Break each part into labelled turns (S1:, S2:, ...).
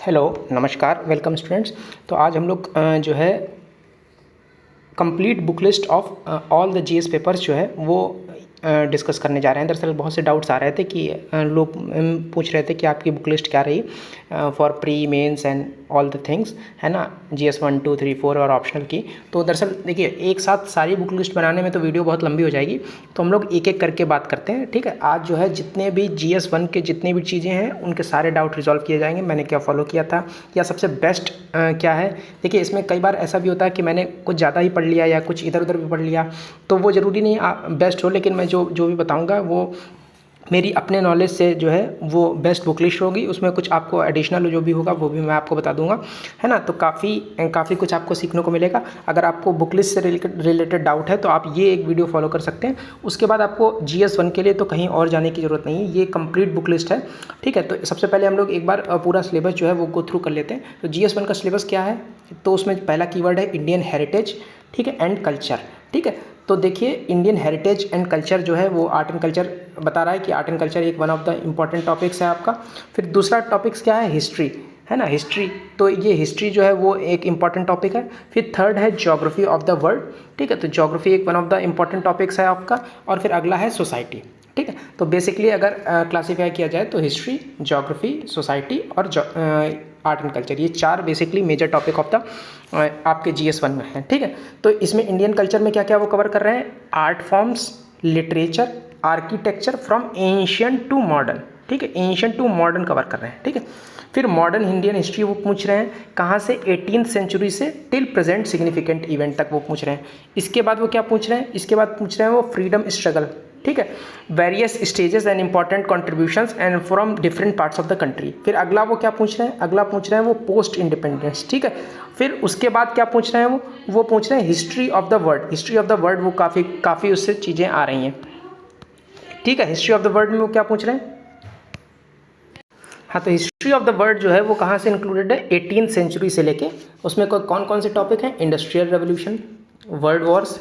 S1: Hello, नमस्कार, welcome students. तो आज हम लोग जो है complete book list of all the GS papers जो है वो डिस्कस करने जा रहे हैं। दरअसल बहुत से डाउट्स आ रहे थे कि लोग पूछ रहे थे कि आपकी बुक लिस्ट क्या रही for pre mains and all the things, है ना, जीएस 1 2 3 4 और ऑप्शनल की। तो दरअसल देखिए, एक साथ सारी बुक लिस्ट बनाने में तो वीडियो बहुत लंबी हो जाएगी, तो हम लोग एक एक करके बात करते हैं। ठीक है, आज जो है जितने भी जीएस 1 के जितने भी चीज़ें हैं उनके सारे डाउट रिजॉल्व किए जाएंगे। मैंने क्या फॉलो किया था या सबसे बेस्ट क्या है। देखिए, इसमें कई बार ऐसा भी होता है कि मैंने कुछ ज़्यादा ही पढ़ लिया या कुछ इधर उधर भी पढ़ लिया, तो वो ज़रूरी नहीं बेस्ट हो, लेकिन मैं जो भी बताऊंगा वो मेरी अपने नॉलेज से जो है वो बेस्ट बुक लिस्ट होगी। उसमें कुछ आपको एडिशनल जो भी होगा वो भी मैं आपको बता दूंगा, है ना। तो काफ़ी कुछ आपको सीखने को मिलेगा। अगर आपको बुक लिस्ट से रिलेटेड डाउट है तो आप ये एक वीडियो फॉलो कर सकते हैं। उसके बाद आपको जीएस 1 के लिए तो कहीं और जाने की ज़रूरत नहीं है, ये कंप्लीट बुक लिस्ट है। ठीक है, तो सबसे पहले हम लोग एक बार पूरा सिलेबस जो है वो गो थ्रू कर लेते हैं। तो जीएस 1 का सिलेबस क्या है, तो उसमें पहला कीवर्ड है इंडियन हेरिटेज, ठीक है, एंड कल्चर। ठीक है, तो देखिए इंडियन हेरिटेज एंड कल्चर जो है वो आर्ट एंड कल्चर बता रहा है कि आर्ट एंड कल्चर एक one of the important topics है आपका। फिर दूसरा टॉपिक्स क्या है, हिस्ट्री, है ना, हिस्ट्री। तो ये हिस्ट्री जो है वो एक इम्पॉर्टेंट टॉपिक है। फिर थर्ड है ज्योग्राफी ऑफ द वर्ल्ड। ठीक है, तो ज्योग्राफी एक one of the important topics है आपका। और फिर अगला है सोसाइटी। ठीक है, तो बेसिकली अगर क्लासीफाई किया जाए तो हिस्ट्री, ज्योग्राफी, सोसाइटी और आर्ट एंड कल्चर, ये चार basically major topic of the आपके जीएस 1 में है। ठीक है, तो इसमें इंडियन कल्चर में क्या क्या वो कवर कर रहे हैं, art forms, literature, architecture from ancient to modern. ठीक है, एंशियंट टू मॉडर्न कवर कर रहे हैं। ठीक है, फिर मॉडर्न इंडियन हिस्ट्री वो पूछ रहे हैं कहाँ से 18th सेंचुरी से टिल प्रेजेंट सिग्निफिकेंट इवेंट तक वो पूछ रहे हैं। इसके बाद वो क्या पूछ रहे हैं, इसके बाद पूछ रहे हैं वो फ्रीडम स्ट्रगल। ठीक है, various stages and important contributions and from different parts of the country. फिर अगला वो क्या पूछ रहे हैं, अगला पूछ रहे हैं वो पोस्ट इंडिपेंडेंस। ठीक है, फिर उसके बाद क्या पूछ रहे हैं वो पूछ रहे हैं history of the world. History of the world वो काफ़ी उससे चीज़ें आ रही हैं। ठीक है, हिस्ट्री ऑफ द वर्ल्ड में वो क्या पूछ रहे हैं, हाँ, तो हिस्ट्री ऑफ द वर्ल्ड जो है वो कहाँ से इंक्लूडेड है, 18th सेंचुरी से लेके। उसमें कौन कौन से टॉपिक हैं, industrial revolution, world wars,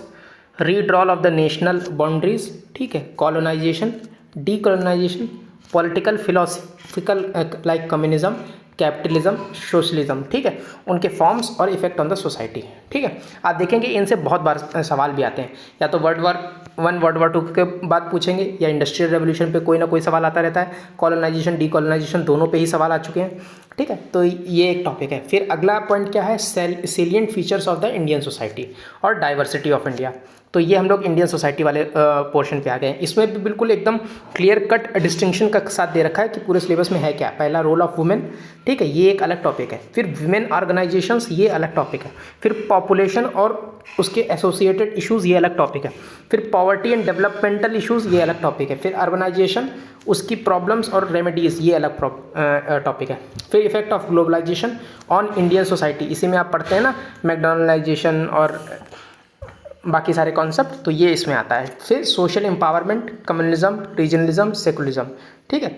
S1: redrawal of the national boundaries, ठीक है, colonisation, decolonisation, political philosophical like communism, capitalism, socialism. ठीक है, उनके फॉर्म्स और इफेक्ट ऑन द सोसाइटी। ठीक है, आप देखेंगे इनसे बहुत बार सवाल भी आते हैं, या तो वर्ल्ड वॉर 1 वर्ल्ड वॉर 2 के बाद पूछेंगे, या इंडस्ट्रियल रेवोल्यूशन पे कोई ना कोई सवाल आता रहता है, कॉलोनाइजेशन डीकॉलोनाइजेशन दोनों पे ही सवाल आ चुके हैं। ठीक है, तो ये एक टॉपिक है। फिर अगला पॉइंट क्या है, salient features of the Indian society और डाइवर्सिटी ऑफ इंडिया। तो ये हम लोग इंडियन सोसाइटी वाले पोर्शन पे आ गए हैं। इसमें भी बिल्कुल एकदम क्लियर कट डिस्टिंक्शन का साथ दे रखा है कि पूरे सिलेबस में है क्या। पहला रोल ऑफ वुमेन, ठीक है, ये एक अलग टॉपिक है। फिर वुमेन ऑर्गेनाइजेशंस, ये अलग टॉपिक है। फिर पॉपुलेशन और उसके एसोसिएटेड इश्यूज़, ये अलग टॉपिक है। फिर पॉवर्टी एंड डेवलपमेंटल इश्यूज़, ये अलग टॉपिक है। फिर अर्बनाइजेशन, उसकी प्रॉब्लम्स और रेमेडीज़, ये अलग टॉपिक है। फिर effect of globalisation on Indian society, इसी में आप पढ़ते हैं ना, मैकडॉनलाइजेशन और बाकी सारे कॉन्सेप्ट, तो ये इसमें आता है। फिर social empowerment, communalism, regionalism, secularism. ठीक है,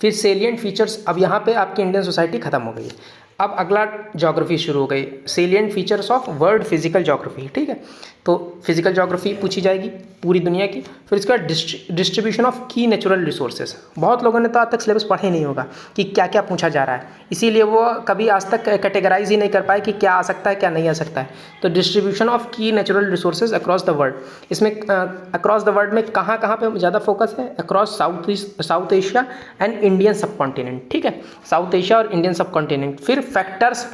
S1: फिर सेलिएंट फीचर्स। अब यहाँ पे आपकी इंडियन सोसाइटी खत्म हो गई। अब अगला ज्योग्राफी शुरू हो गई, salient features of world physical geography. ठीक है, तो फिजिकल ज्योग्राफी पूछी जाएगी पूरी दुनिया की। फिर इसके बाद डिस्ट्रीब्यूशन ऑफ की नेचुरल रिसोर्सेज। बहुत लोगों ने तो आज तक सिलेबस पढ़ा ही नहीं होगा कि क्या क्या पूछा जा रहा है, इसीलिए वो कभी आज तक कैटेगराइज ही नहीं कर पाए कि क्या आ सकता है क्या नहीं आ सकता है। तो डिस्ट्रीब्यूशन ऑफ की natural resources across the world, इसमें अक्रॉस द वर्ल्ड में कहाँ कहाँ पे ज़्यादा फोकस है, across south Asia and Indian सब कॉन्टिनेंट। ठीक है, साउथ एशिया और इंडियन सब कॉन्टिनेंट। फिर फैक्टर्स,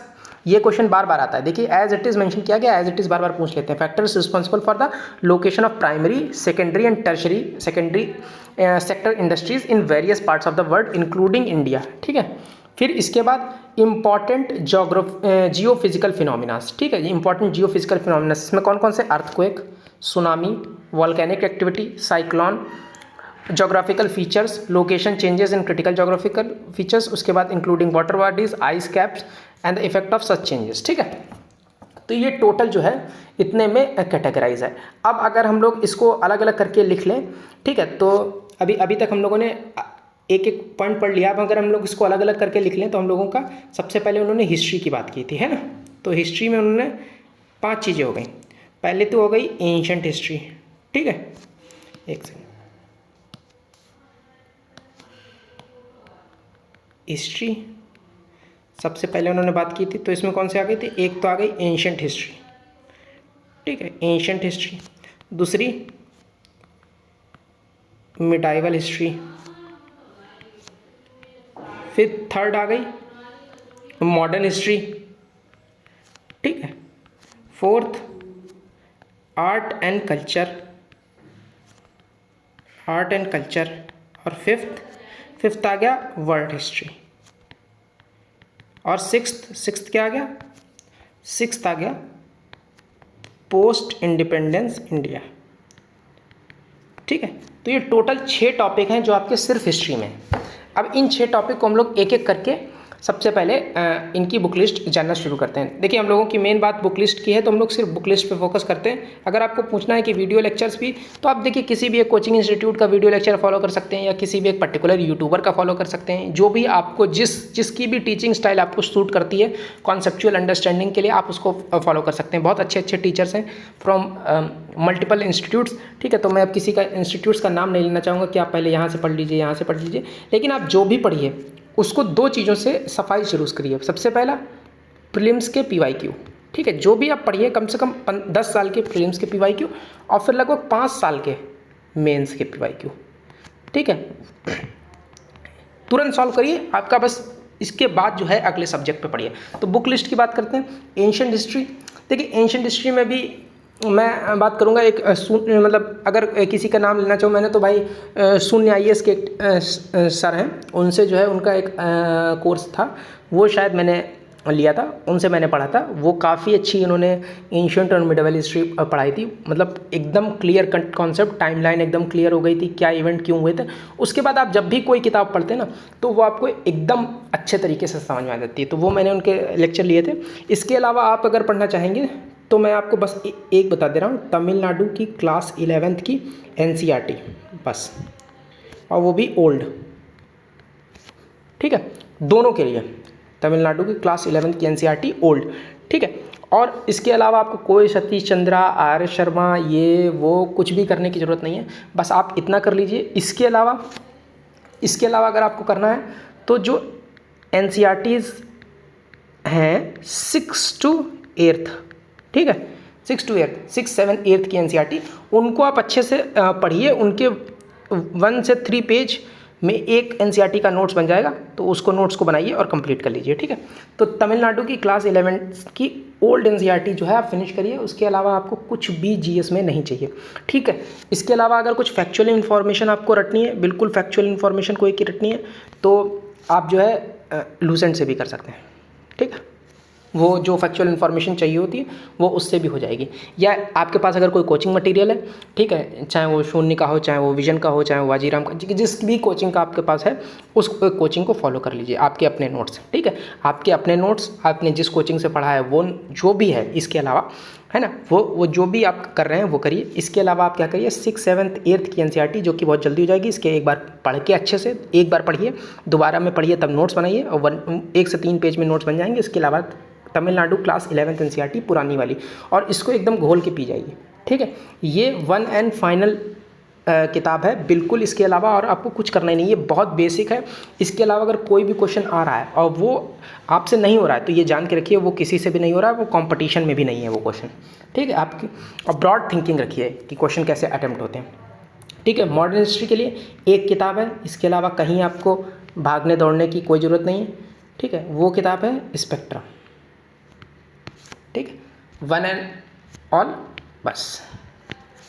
S1: ये क्वेश्चन बार बार आता है। देखिए, एज इट इज मेंशन किया गया, एज इट इज बार बार पूछ लेते हैं। Factors responsible for the location of primary, secondary and tertiary sector industries in various parts of the world including India. ठीक है, फिर इसके बाद इंपॉर्टेंट जियो फिजिकल फिनोमिनास। ठीक है, ये इंपॉर्टेंट जियो फिजिकल फिनोमिनास, इसमें कौन कौन से, earthquake, tsunami, volcanic activity, cyclone, geographical features, location changes in critical geographical features, उसके बाद including water bodies, ice caps and the effect of such changes. ठीक है, तो ये टोटल जो है इतने में कैटेगराइज है। अब अगर हम लोग इसको अलग अलग करके लिख लें, ठीक है, तो अभी तक हम लोगों ने एक एक पॉइंट पढ़ लिया। अब अगर हम लोग इसको अलग अलग करके लिख लें तो हम लोगों का सबसे पहले उन्होंने हिस्ट्री की बात की थी, है ना। तो हिस्ट्री में उन्होंने 5 चीज़ें हो गई। पहले तो हो गई एंशंट हिस्ट्री। ठीक है, एक सेकेंड, हिस्ट्री सबसे पहले उन्होंने बात की थी, तो इसमें कौन सी आ गई थी? एक तो आ गई एंशिएंट हिस्ट्री, ठीक है, एंशिएंट हिस्ट्री। दूसरी मिडाइवल हिस्ट्री। फिर थर्ड आ गई मॉडर्न हिस्ट्री, ठीक है। Fourth art and culture, art and culture. और फिफ्थ आ गया वर्ल्ड हिस्ट्री। और सिक्स्थ क्या आ गया? सिक्स्थ आ गया पोस्ट इंडिपेंडेंस इंडिया, ठीक है। तो ये टोटल 6 टॉपिक हैं जो आपके सिर्फ हिस्ट्री में हैं। अब इन 6 टॉपिक को हम लोग एक एक करके सबसे पहले इनकी बुक लिस्ट जानना शुरू करते हैं। देखिए, हम लोगों की मेन बात बुक लिस्ट की है, तो हम लोग सिर्फ बुक लिस्ट पे फोकस करते हैं। अगर आपको पूछना है कि वीडियो लेक्चर्स भी, तो आप देखिए किसी भी एक कोचिंग इंस्टीट्यूट का वीडियो लेक्चर फॉलो कर सकते हैं, या किसी भी एक पर्टिकुलर यूट्यूबर का फॉलो कर सकते हैं। जो भी आपको जिसकी भी टीचिंग स्टाइल आपको सूट करती है कॉन्सेप्चुअल अंडरस्टैंडिंग के लिए, आप उसको फॉलो कर सकते हैं। बहुत अच्छे अच्छे टीचर्स हैं फ्रॉम मल्टीपल इंस्टीट्यूट्स, ठीक है। तो मैं अब किसी का इंस्टीट्यूट्स का नाम नहीं लेना चाहूँगा कि आप पहले यहाँ से पढ़ लीजिए, यहाँ से पढ़ लीजिए, लेकिन आप जो भी पढ़िए उसको 2 चीज़ों से सफाई शुरू करिए। सबसे पहला प्रीलिम्स के PYQ, ठीक है। जो भी आप पढ़िए कम से कम 10 साल के प्रीलिम्स के PYQ, और फिर लगभग 5 साल के मेंस के PYQ, ठीक है। तुरंत सॉल्व करिए, आपका बस इसके बाद जो है अगले सब्जेक्ट पे पढ़िए। तो बुक लिस्ट की बात करते हैं। एंशिएंट हिस्ट्री, देखिए एंशिएंट हिस्ट्री में भी मैं बात करूंगा एक मतलब अगर किसी का नाम लेना चाहूँ मैंने, तो भाई शून्य IAS के सर हैं, उनसे जो है उनका एक कोर्स था, वो शायद मैंने लिया था, उनसे मैंने पढ़ा था। वो काफ़ी अच्छी उन्होंने एंशिएंट और मिडिवल हिस्ट्री पढ़ाई थी, मतलब एकदम क्लियर कॉन्सेप्ट, टाइमलाइन एकदम क्लियर हो गई थी, क्या इवेंट क्यों हुए थे। उसके बाद आप जब भी कोई किताब पढ़ते हैं ना, तो वो आपको एकदम अच्छे तरीके से समझ में आ जाती है। तो वो मैंने उनके लेक्चर लिए थे। इसके अलावा आप अगर पढ़ना चाहेंगे तो मैं आपको बस एक बता दे रहा हूँ, तमिलनाडु की क्लास 11th की NCERT बस, और वो भी ओल्ड, ठीक है, दोनों के लिए। तमिलनाडु की क्लास 11th की NCERT ओल्ड, ठीक है। और इसके अलावा आपको कोई सतीश चंद्रा, आर शर्मा, ये वो कुछ भी करने की ज़रूरत नहीं है, बस आप इतना कर लीजिए। इसके अलावा अगर आपको करना है तो जो NCERTs हैं 6 to 8th, ठीक है, 6 to 8th, 6, 7, 8th की NCERT, उनको आप अच्छे से पढ़िए। उनके 1 से 3 पेज में एक NCERT का नोट्स बन जाएगा, तो उसको नोट्स को बनाइए और कंप्लीट कर लीजिए, ठीक है। तो तमिलनाडु की क्लास 11 की ओल्ड NCERT जो है आप फिनिश करिए। उसके अलावा आपको कुछ भी GS में नहीं चाहिए, ठीक है। इसके अलावा अगर कुछ फैक्चुअल इन्फॉर्मेशन आपको रटनी है, बिल्कुल फैक्चुअल इन्फॉर्मेशन कोई की रटनी है, तो आप जो है लूसेंट से भी कर सकते हैं, ठीक है। वो जो फैक्चुअल इन्फॉर्मेशन चाहिए होती है वो उससे भी हो जाएगी। या आपके पास अगर कोई कोचिंग मटेरियल है, ठीक है, चाहे वो शून्य का हो, चाहे वो विजन का हो, चाहे वो वाजीराम का, जिस भी कोचिंग का आपके पास है उस कोचिंग को फॉलो कर लीजिए। आपके अपने नोट्स, ठीक है, आपके अपने नोट्स, आपने जिस कोचिंग से पढ़ा है वो जो भी है, इसके अलावा है ना, वो जो भी आप कर रहे हैं वो करिए। इसके अलावा आप क्या करिए, 6, 7, 8th की NCERT जो कि बहुत जल्दी हो जाएगी, इसके एक बार पढ़ के अच्छे से एक बार पढ़िए, दोबारा में पढ़िए, तब नोट्स बनाइए, और 1 से 3 पेज में नोट्स बन जाएंगे। इसके अलावा तमिलनाडु क्लास 11th NCERT पुरानी वाली, और इसको एकदम घोल के पी जाइए, ठीक है। ये 1 एंड फाइनल किताब है बिल्कुल। इसके अलावा और आपको कुछ करना ही नहीं, ये बहुत बेसिक है। इसके अलावा अगर कोई भी क्वेश्चन आ रहा है और वो आपसे नहीं हो रहा है, तो ये जान के रखिए वो किसी से भी नहीं हो रहा है, वो कंपटीशन में भी नहीं है वो क्वेश्चन, ठीक है। आपकी और ब्रॉड थिंकिंग रखिए कि क्वेश्चन कैसे अटैम्प्ट होते हैं, ठीक है। मॉडर्न हिस्ट्री के लिए एक किताब है, इसके अलावा कहीं आपको भागने दौड़ने की कोई ज़रूरत नहीं है, ठीक है। वो किताब है स्पेक्ट्रम, ठीक है, 1 एंड ऑल, बस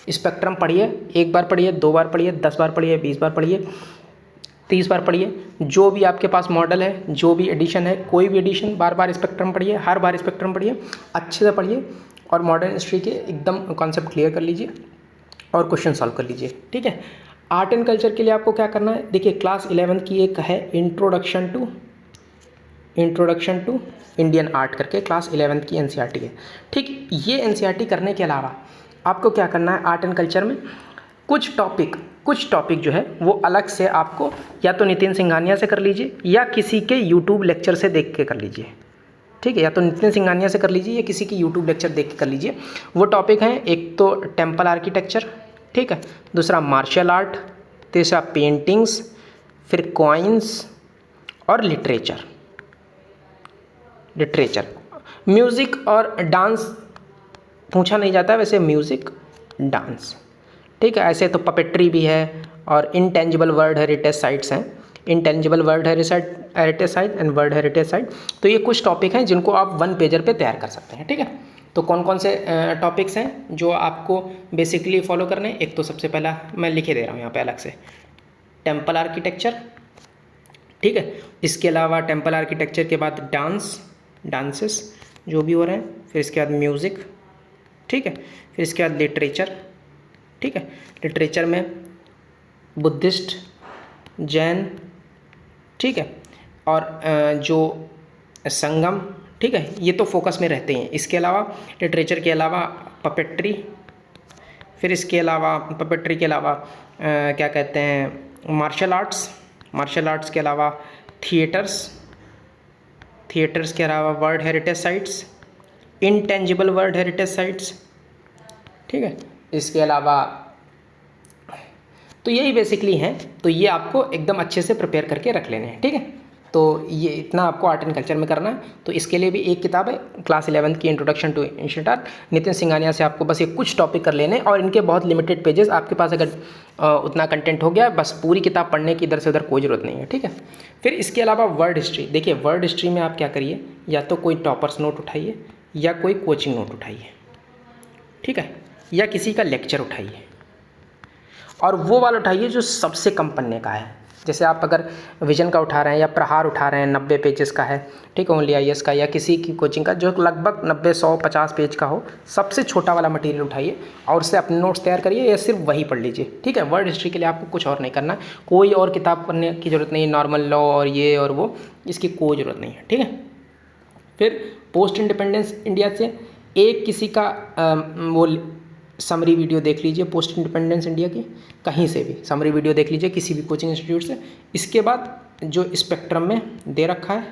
S1: स्पेक्ट्रम पढ़िए। एक बार पढ़िए, 2 बार पढ़िए, 10 बार पढ़िए, 20 बार पढ़िए, 30 बार पढ़िए, जो भी आपके पास मॉडल है, जो भी एडिशन है, कोई भी एडिशन, बार बार स्पेक्ट्रम पढ़िए, हर बार स्पेक्ट्रम पढ़िए, अच्छे से पढ़िए, और मॉडर्न हिस्ट्री के एकदम कॉन्सेप्ट क्लियर कर लीजिए और क्वेश्चन सॉल्व कर लीजिए, ठीक है। आर्ट एंड कल्चर के लिए आपको क्या करना है, देखिए क्लास 11 की एक है इंट्रोडक्शन टू इंडियन आर्ट करके, क्लास 11 की NCERT है, ठीक। ये NCERT करने के अलावा आपको क्या करना है, आर्ट एंड कल्चर में कुछ टॉपिक जो है वो अलग से आपको या तो नितिन सिंघानिया से कर लीजिए, या किसी के यूट्यूब लेक्चर से देख के कर लीजिए, ठीक है। या तो नितिन सिंघानिया से कर लीजिए या किसी की यूट्यूब लेक्चर देख के कर लीजिए। वो टॉपिक हैं, एक तो टेम्पल आर्किटेक्चर, ठीक है, दूसरा मार्शल आर्ट, तीसरा पेंटिंग्स, फिर कॉइन्स और लिटरेचर, लिटरेचर। म्यूज़िक और डांस पूछा नहीं जाता, वैसे म्यूज़िक डांस, ठीक है। ऐसे तो पपेट्री भी है और इंटेंजिबल वर्ल्ड हेरिटेज साइट्स हैं, intangible world heritage site and world heritage site. तो ये कुछ टॉपिक हैं जिनको आप 1 पेजर पे तैयार कर सकते हैं, ठीक है। तो कौन कौन से टॉपिक्स हैं जो आपको बेसिकली फॉलो करने हैं? एक तो सबसे पहला मैं लिखे दे रहा हूँ यहाँ पे अलग से, टेम्पल आर्किटेक्चर, ठीक है। इसके अलावा टेम्पल आर्किटेक्चर के बाद डांसेस जो भी हो रहे हैं, फिर इसके बाद म्यूज़िक, ठीक है। फिर इसके बाद लिटरेचर, ठीक है। लिटरेचर में बुद्धिस्ट, जैन, ठीक है, और जो संगम, ठीक है, ये तो फोकस में रहते हैं। इसके अलावा लिटरेचर के अलावा पपेट्री, फिर इसके अलावा पपेट्री के अलावा क्या कहते हैं, मार्शल आर्ट्स के अलावा थिएटर्स के अलावा world heritage sites, intangible world heritage sites, ठीक है। इसके अलावा तो यही बेसिकली हैं। तो ये आपको एकदम अच्छे से प्रिपेयर करके रख लेने हैं, ठीक है। तो ये इतना आपको आर्ट एंड कल्चर में करना है। तो इसके लिए भी एक किताब है, क्लास 11th की introduction to ancient art, Nitin Singhania से आपको बस ये कुछ टॉपिक कर लेने हैं और इनके बहुत लिमिटेड पेजेस। आपके पास अगर उतना कंटेंट हो गया, बस पूरी किताब पढ़ने की इधर से उधर कोई ज़रूरत नहीं है, ठीक है। फिर इसके अलावा वर्ल्ड हिस्ट्री, देखिए वर्ल्ड हिस्ट्री में आप क्या करिए, या तो कोई टॉपर्स नोट उठाइए या कोई कोचिंग नोट उठाइए, ठीक है, या किसी का लेक्चर उठाइए, और वो वाला उठाइए जो सबसे कम पन्ने का है। जैसे आप अगर विजन का उठा रहे हैं या प्रहार उठा रहे हैं, 90 पेजेस का है, ठीक है, ओनली IAS का, या किसी की कोचिंग का जो लगभग 90, 100, 50 पेज का हो, सबसे छोटा वाला मटेरियल उठाइए और उससे अपने नोट्स तैयार करिए या सिर्फ वही पढ़ लीजिए, ठीक है। वर्ल्ड हिस्ट्री के लिए आपको कुछ और नहीं करना, कोई और किताब पढ़ने की ज़रूरत नहीं, नॉर्मल लॉ और ये और वो, इसकी कोई ज़रूरत नहीं है, ठीक है। फिर पोस्ट इंडिपेंडेंस इंडिया से एक किसी का वो समरी वीडियो देख लीजिए, पोस्ट इंडिपेंडेंस इंडिया की कहीं से भी समरी वीडियो देख लीजिए, किसी भी कोचिंग इंस्टीट्यूट से। इसके बाद जो स्पेक्ट्रम में दे रखा है,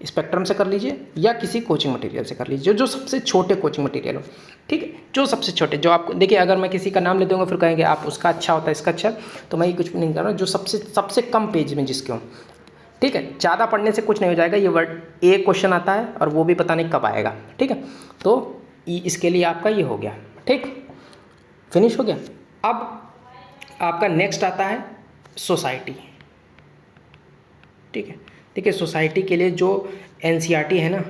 S1: स्पेक्ट्रम से कर लीजिए या किसी कोचिंग मटेरियल से कर लीजिए, जो सबसे छोटे कोचिंग मटेरियल हो, ठीक है, जो सबसे छोटे, जो आपको देखिए, अगर मैं किसी का नाम ले दूँगा फिर कहेंगे आप उसका अच्छा होता है, इसका अच्छा, तो मैं ये कुछ भी नहीं कर रहा हूँ, जो सबसे कम पेज में जिसके हों, ठीक है। ज़्यादा पढ़ने से कुछ नहीं हो जाएगा, ये वर्ड एक क्वेश्चन आता है और वो भी पता नहीं कब आएगा, ठीक है। तो इसके लिए आपका ये हो गया, ठीक, फिनिश हो गया। अब आपका नेक्स्ट आता है सोसाइटी, ठीक है। देखिए सोसाइटी के लिए जो NCERT है ना,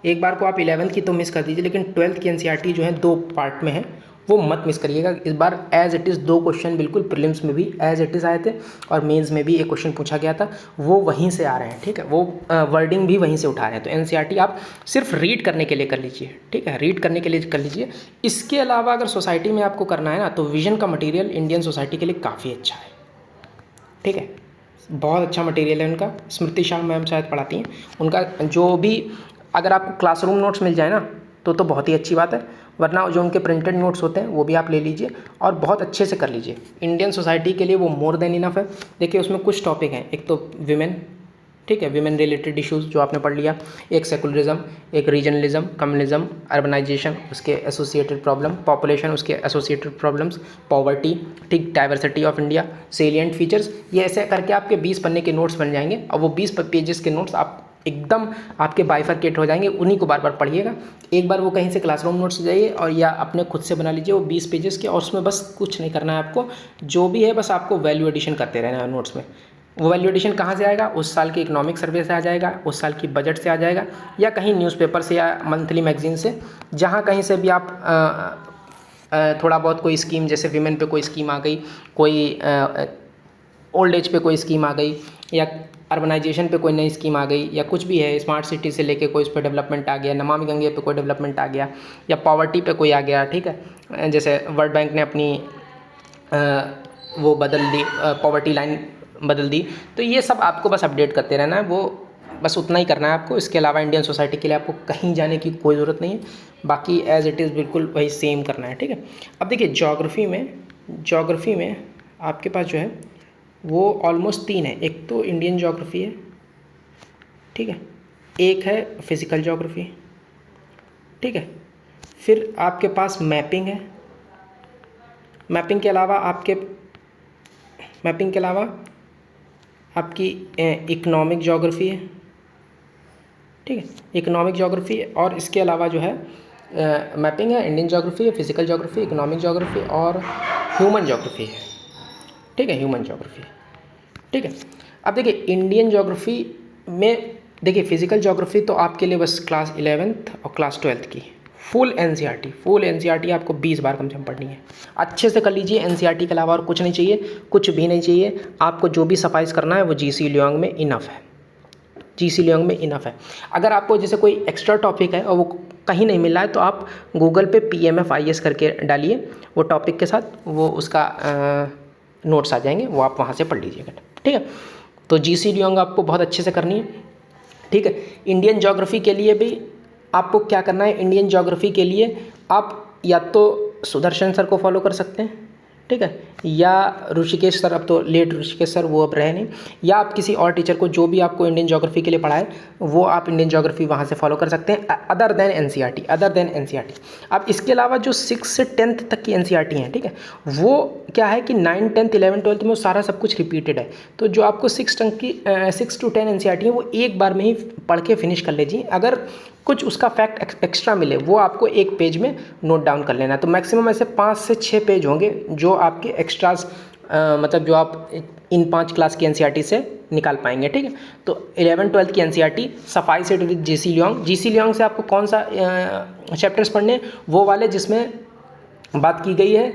S1: एक बार को आप 11th की तो मिस कर दीजिए, लेकिन 12th की NCERT जो है 2 पार्ट में है, वो मत मिस करिएगा। इस बार एज इट इज़ 2 क्वेश्चन बिल्कुल प्रीलिम्स में भी एज इट इज़ आए थे और मेंस में भी एक क्वेश्चन पूछा गया था, वो वहीं से आ रहे हैं, ठीक है, वो वर्डिंग भी वहीं से उठा रहे हैं। तो NCERT आप सिर्फ रीड करने के लिए कर लीजिए, ठीक है, रीड करने के लिए कर लीजिए। इसके अलावा अगर सोसाइटी में आपको करना है ना, तो विजन का मटीरियल इंडियन सोसाइटी के लिए काफ़ी अच्छा है, ठीक है, बहुत अच्छा मटेरियल है उनका। स्मृति शाह मैम शायद पढ़ाती हैं, उनका जो भी अगर आपको क्लासरूम नोट्स मिल जाए ना तो बहुत ही अच्छी बात है, वरना जो उनके प्रिंटेड नोट्स होते हैं वो भी आप ले लीजिए और बहुत अच्छे से कर लीजिए। इंडियन सोसाइटी के लिए वो मोर देन इनफ है। देखिए उसमें कुछ टॉपिक हैं, एक तो विमेन, ठीक है, विमेन रिलेटेड इश्यूज़ जो आपने पढ़ लिया, एक सेकुलरिज्म, एक रीजनलिज्म, कम्युनिज्म, अर्बनाइजेशन उसके एसोसिएटेड प्रॉब्लम, पॉपुलेशन उसके एसोसिएटेड प्रॉब्लम्स, पॉवर्टी, ठीक, diversity of India, salient features, ये ऐसे करके आपके 20 पन्ने के नोट्स बन जाएंगे और वो 20 पेजेस के नोट्स आप एकदम आपके बाइफरकेट हो जाएंगे। उन्हीं को बार बार पढ़िएगा। एक बार वो कहीं से क्लासरूम नोट्स जाइए और या अपने खुद से बना लीजिए वो 20 पेजेस के, और उसमें बस कुछ नहीं करना है आपको, जो भी है बस आपको वैल्यू एडिशन करते रहना है नोट्स में। वो वैल्यू एडिशन कहाँ से आएगा? उस साल के इकोनॉमिक सर्वे से आ जाएगा, उस साल की बजट से आ जाएगा, या कहीं न्यूज़पेपर से या मंथली मैगजीन से, जहाँ कहीं से भी आप थोड़ा बहुत कोई स्कीम, जैसे विमेन पे कोई स्कीम आ गई, कोई ओल्ड एज पे कोई स्कीम आ गई, या अर्बनाइजेशन पे कोई नई स्कीम आ गई, या कुछ भी है, स्मार्ट सिटी से लेके कोई उस पर डेवलपमेंट आ गया, नमामि गंगे पे कोई डेवलपमेंट आ गया, या पॉवर्टी पे कोई आ गया, ठीक है, जैसे वर्ल्ड बैंक ने अपनी वो बदल दी, पॉवर्टी लाइन बदल दी। तो ये सब आपको बस अपडेट करते रहना है, वो बस उतना ही करना है आपको। इसके अलावा इंडियन सोसाइटी के लिए आपको कहीं जाने की कोई ज़रूरत नहीं है, बाकी एज इट इज़ बिल्कुल वही सेम करना है, ठीक है। अब देखिए ज्योग्राफी में आपके पास जो है वो ऑलमोस्ट 3 है। एक तो इंडियन ज्योग्राफी है, ठीक है, एक है फिज़िकल ज्योग्राफी, ठीक है, फिर आपके पास मैपिंग है, मैपिंग के अलावा आपकी इकोनॉमिक ज्योग्राफी है, ठीक है, इकोनॉमिक ज्योग्राफी। और इसके अलावा जो है मैपिंग है, इंडियन ज्योग्राफी है, फिजिकल ज्योग्राफी, इकोनॉमिक ज्योग्राफी और ह्यूमन ज्योग्राफी है। ठीक है, ह्यूमन ज्योग्राफी। ठीक है, अब देखिए इंडियन ज्योग्राफी में देखिए फिजिकल ज्योग्राफी तो आपके लिए बस क्लास 11th और क्लास 12th की फुल एनसीईआरटी आपको 20 बार कम से कम पढ़नी है। अच्छे से कर लीजिए, एनसीईआरटी के अलावा और कुछ नहीं चाहिए, कुछ भी नहीं चाहिए आपको। जो भी सफाइस करना है वो जीसी लियोंग में इनफ है, जीसी लियोंग में इनफ है। अगर आपको जैसे कोई एक्स्ट्रा टॉपिक है और वो कहीं नहीं मिल रहा है तो आप गूगल पे PMFIS करके डालिए, वो टॉपिक के साथ वो उसका नोट्स आ जाएंगे, वो आप वहाँ से पढ़ लीजिएगा। ठीक है, तो जीसी लियोंग आपको बहुत अच्छे से करनी है। ठीक है, इंडियन ज्योग्राफी के लिए भी आपको क्या करना है, इंडियन ज्योग्राफी के लिए आप या तो सुदर्शन सर को फॉलो कर सकते हैं, ठीक है, या ऋषिकेश सर, अब तो लेट ऋषिकेश सर वो अब रहे नहीं, या आप किसी और टीचर को जो भी आपको इंडियन ज्योग्राफी के लिए पढ़ाए वो आप इंडियन ज्योग्राफी वहाँ से फॉलो कर सकते हैं, अदर देन एनसीईआरटी। अब इसके अलावा जो 6 से 10th तक की एनसीईआरटी हैं, ठीक है, वो क्या है कि 9, 10th, 11, 12th में वो सारा सब कुछ रिपीटेड है। तो जो आपको 6 to 10 एनसीईआरटी है वो एक बार में ही पढ़ के फिनिश कर लीजिए। अगर कुछ उसका फैक्ट एक्स्ट्रा मिले वो आपको एक पेज में नोट डाउन कर लेना है। तो मैक्सिमम ऐसे 5 से 6 पेज होंगे जो आपके एक्स्ट्रास मतलब जो आप इन 5 क्लास की एनसीईआरटी से निकाल पाएंगे। ठीक है, तो 11, 12th की NCERT suffice it with GC Leong से आपको कौन सा चैप्टर्स पढ़ने, वो वाले जिसमें बात की गई है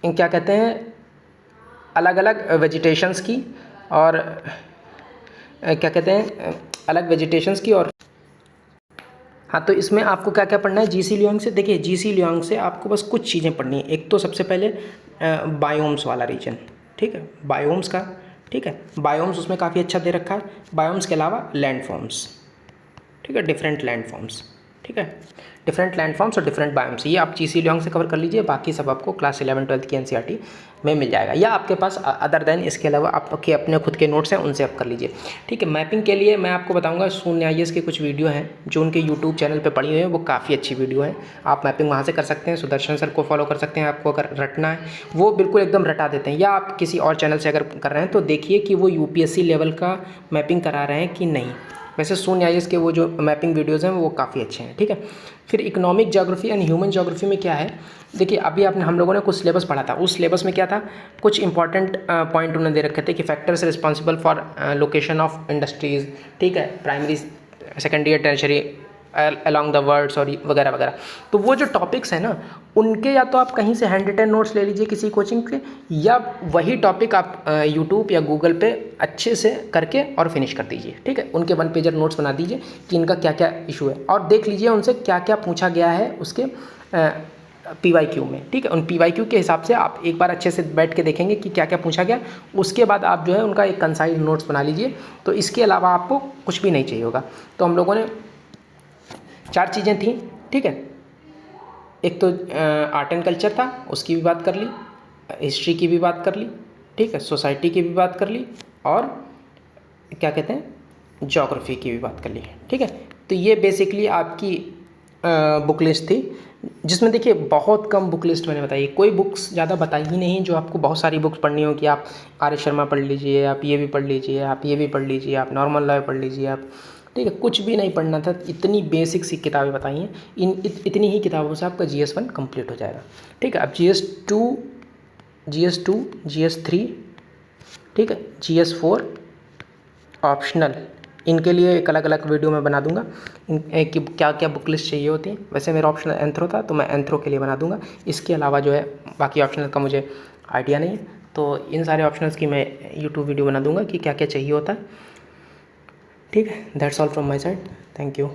S1: क्या कहते हैं अलग अलग वेजिटेशंस की, और क्या कहते हैं अलग वेजिटेशंस की। और हाँ, तो इसमें आपको क्या क्या पढ़ना है जीसी लियोंग से। देखिए जीसी लियोंग से आपको बस कुछ चीज़ें पढ़नी है। एक तो सबसे पहले बायोम्स वाला रीजन, ठीक है, बायोम्स का, ठीक है, बायोम्स उसमें काफ़ी अच्छा दे रखा है। बायोम्स के अलावा लैंडफॉर्म्स, ठीक है, डिफरेंट लैंडफॉर्म्स, ठीक है, डिफरेंट लैंडफॉर्म्स और डिफरेंट बायोम्स, ये आप जीसी लियोंग से कवर कर लीजिए। बाकी सब आपको क्लास 11, 12th की एनसीईआरटी में मिल जाएगा, या आपके पास अदर देन इसके अलावा आपके अपने खुद के नोट्स हैं उनसे आप कर लीजिए। ठीक है, मैपिंग के लिए मैं आपको बताऊंगा शून्य IAS के कुछ वीडियो हैं जो उनके यूट्यूब चैनल पर पड़ी हुई है, वो काफ़ी अच्छी वीडियो है, आप मैपिंग वहाँ से कर सकते हैं। सुदर्शन सर को फॉलो कर सकते हैं, आपको अगर रटना है वो बिल्कुल एकदम रटा देते हैं। या आप किसी और चैनल से अगर कर रहे हैं तो देखिए कि वो UPSC लेवल का मैपिंग करा रहे हैं कि नहीं। वैसे शून्य IAS के वो जो मैपिंग वीडियोज़ हैं वो काफ़ी अच्छे हैं। ठीक है, फिर economic geography and human geography में क्या है, देखिए अभी आपने हम लोगों ने कुछ सिलेबस पढ़ा था, उस सिलेबस में क्या था, कुछ इंपॉर्टेंट पॉइंट उन्होंने दे रखे थे कि factors responsible for location of industries, ठीक है, primary, secondary, tertiary along the words और वगैरह वगैरह। तो वो जो टॉपिक्स हैं ना उनके या तो आप कहीं से हैंड रिटन नोट्स ले लीजिए किसी कोचिंग के, या वही टॉपिक आप यूट्यूब या गूगल पे अच्छे से करके और फिनिश कर दीजिए। ठीक है, उनके 1 पेजर नोट्स बना दीजिए कि इनका क्या क्या इशू है, और देख लीजिए उनसे क्या क्या पूछा गया है उसके PYQ में। ठीक है, उन PYQ के हिसाब से आप एक बार अच्छे से बैठ के देखेंगे कि क्या क्या पूछा गया, उसके बाद आप जो है उनका एक कंसाइज नोट्स बना लीजिए। तो इसके अलावा आपको कुछ भी नहीं चाहिए होगा। तो हम लोगों ने 4 चीज़ें थी, ठीक है, एक तो आर्ट एंड कल्चर था, उसकी भी बात कर ली, हिस्ट्री की भी बात कर ली, ठीक है, सोसाइटी की भी बात कर ली, और क्या कहते हैं ज्योग्राफी की भी बात कर ली। ठीक है, तो ये बेसिकली आपकी बुक लिस्ट थी, जिसमें देखिए बहुत कम बुक लिस्ट मैंने बताई, कोई बुक्स ज़्यादा बताई ही नहीं जो आपको बहुत सारी बुक्स पढ़नी हो कि आप RS शर्मा पढ़ लीजिए, आप ये भी पढ़ लीजिए, आप ये भी पढ़ लीजिए, आप नॉर्मल लॉ पढ़ लीजिए आप, ठीक है, कुछ भी नहीं पढ़ना था। इतनी बेसिक सी किताबें बताई हैं, इतनी ही किताबों से आपका GS1 कंप्लीट हो जाएगा। ठीक है, अब GS2, GS3, ठीक है, GS4 ऑप्शनल, इनके लिए एक अलग अलग वीडियो मैं बना दूंगा कि क्या क्या बुक लिस्ट चाहिए होती है। वैसे मेरा ऑप्शनल एंथ्रो था तो मैं एंथ्रो के लिए बना दूंगा, इसके अलावा जो है बाकी ऑप्शनल का मुझे आइडिया नहीं है, तो इन सारे ऑप्शनल्स की मैं यूट्यूब वीडियो बना दूंगा कि क्या क्या चाहिए होता है। ठीक है, that's all from my side, thank you.